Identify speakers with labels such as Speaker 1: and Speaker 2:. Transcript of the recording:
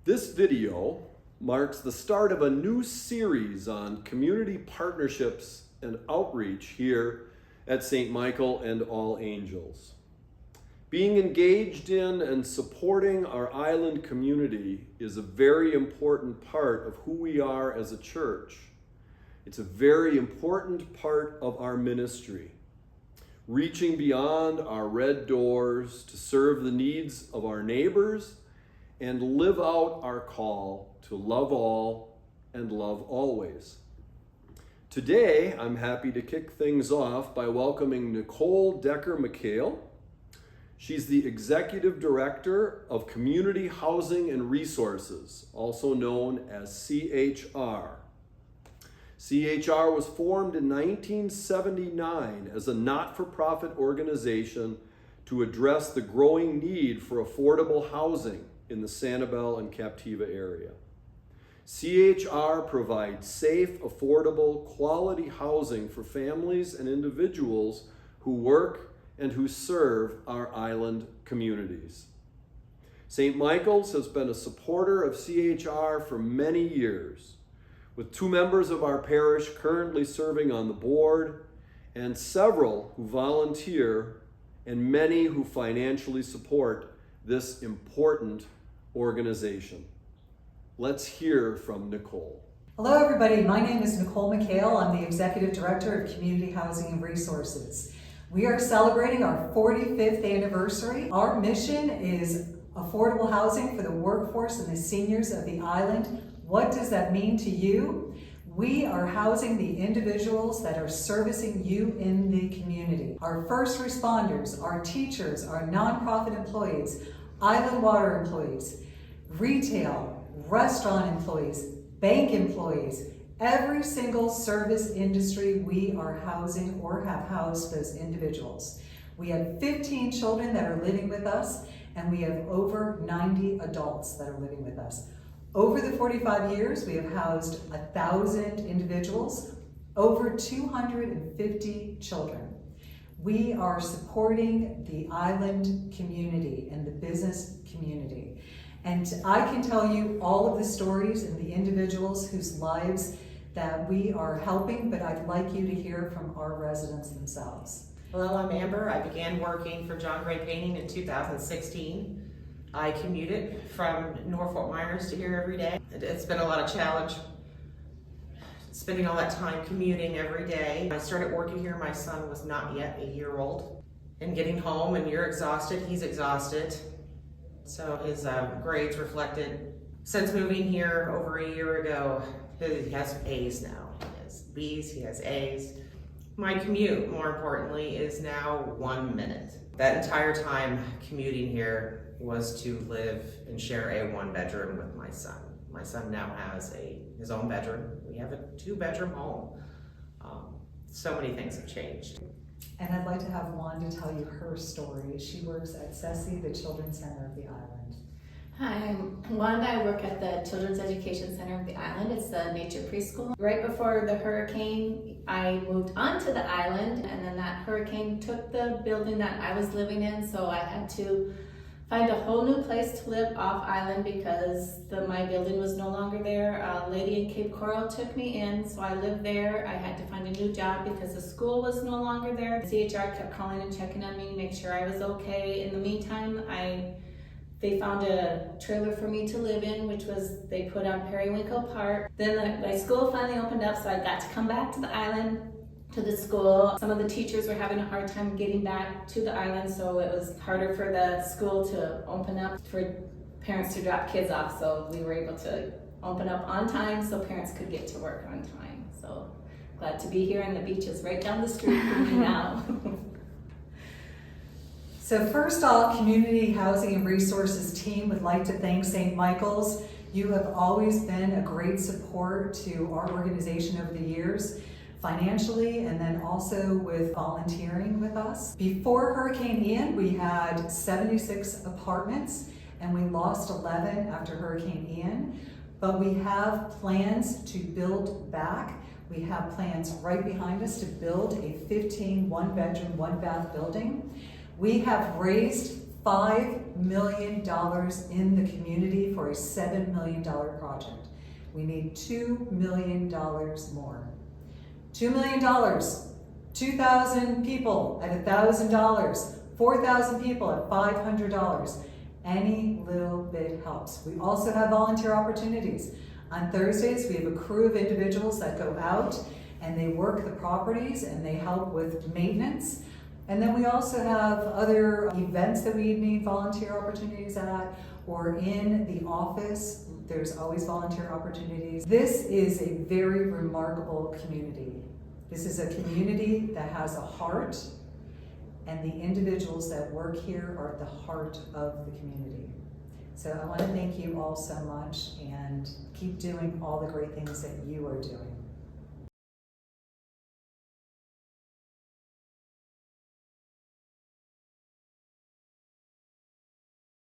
Speaker 1: This video marks the start of a new series on community partnerships and outreach here at St. Michael and All Angels. Being engaged in and supporting our island community is a very important part of who we are as a church. It's a very important part of our ministry, reaching beyond our red doors to serve the needs of our neighbors and live out our call to love all and love always. Today, I'm happy to kick things off by welcoming Nicole Decker-McHale. She's the Executive Director of Community Housing and Resources, also known as CHR. CHR was formed in 1979 as a not-for-profit organization to address the growing need for affordable housing in the Sanibel and Captiva area. CHR provides safe, affordable, quality housing for families and individuals who work and who serve our island communities. St. Michael's has been a supporter of CHR for many years, with 2 members of our parish currently serving on the board, and several who volunteer, and many who financially support this important organization. Let's hear from Nicole.
Speaker 2: Hello everybody, my name is Nicole McHale. I'm the Executive Director of Community Housing and Resources. We are celebrating our 45th anniversary. Our mission is affordable housing for the workforce and the seniors of the island. What does that mean to you? We are housing the individuals that are servicing you in the community. Our first responders, our teachers, our nonprofit employees, island water employees, retail, restaurant employees, bank employees, every single service industry we are housing or have housed those individuals. We have 15 children that are living with us, and we have over 90 adults that are living with us. Over the 45 years, we have housed 1,000 individuals, over 250 children. We are supporting the island community and the business community. And I can tell you all of the stories and the individuals whose lives that we are helping, but I'd like you to hear from our residents themselves.
Speaker 3: Hello, I'm Amber. I began working for John Gray Painting in 2016. I commuted from Norfolk Miners to here every day. It's been a lot of challenge spending all that time commuting every day. I started working here, my son was not yet a year old. And getting home and you're exhausted, he's exhausted. So his grades reflected. Since moving here over a year ago, he has A's now. He has B's, he has A's. My commute, more importantly, is now 1 minute. That entire time commuting here was to live and share a 1-bedroom with my son. My son now has his own bedroom. We have a 2-bedroom home. So many things have changed.
Speaker 2: And I'd like to have Wanda tell you her story. She works at CESI, the Children's Center of the Island.
Speaker 4: Hi, I'm Wanda. I work at the Children's Education Center of the Island. It's the nature preschool. Right before the hurricane, I moved onto the island, and then that hurricane took the building that I was living in, so I had to find a whole new place to live off island because my building was no longer there. A lady in Cape Coral took me in, so I lived there. I had to find a new job because the school was no longer there. CHR kept calling and checking on me, make sure I was okay. In the meantime, they found a trailer for me to live in, which was they put on Periwinkle Park. Then my school finally opened up, so I got to come back to the island, to the school. Some of the teachers were having a hard time getting back to the island, so it was harder for the school to open up for parents to drop kids off. So we were able to open up on time so parents could get to work on time. So glad to be here, and the beach is right down the street from me now.
Speaker 2: So first off, Community Housing and Resources team would like to thank St. Michael's. You have always been a great support to our organization over the years, financially and then also with volunteering with us. Before Hurricane Ian, we had 76 apartments and we lost 11 after Hurricane Ian, but we have plans to build back. We have plans right behind us to build a 15 1-bedroom, 1-bath building. We have raised $5 million in the community for a $7 million project. We need $2 million more. $2 million, 2,000 people at $1,000, 4,000 people at $500. Any little bit helps. We also have volunteer opportunities. On Thursdays, we have a crew of individuals that go out and they work the properties and they help with maintenance. And then we also have other events that we need volunteer opportunities at, or in the office, there's always volunteer opportunities. This is a very remarkable community. This is a community that has a heart, and the individuals that work here are at the heart of the community. So I want to thank you all so much, and keep doing all the great things that you are doing.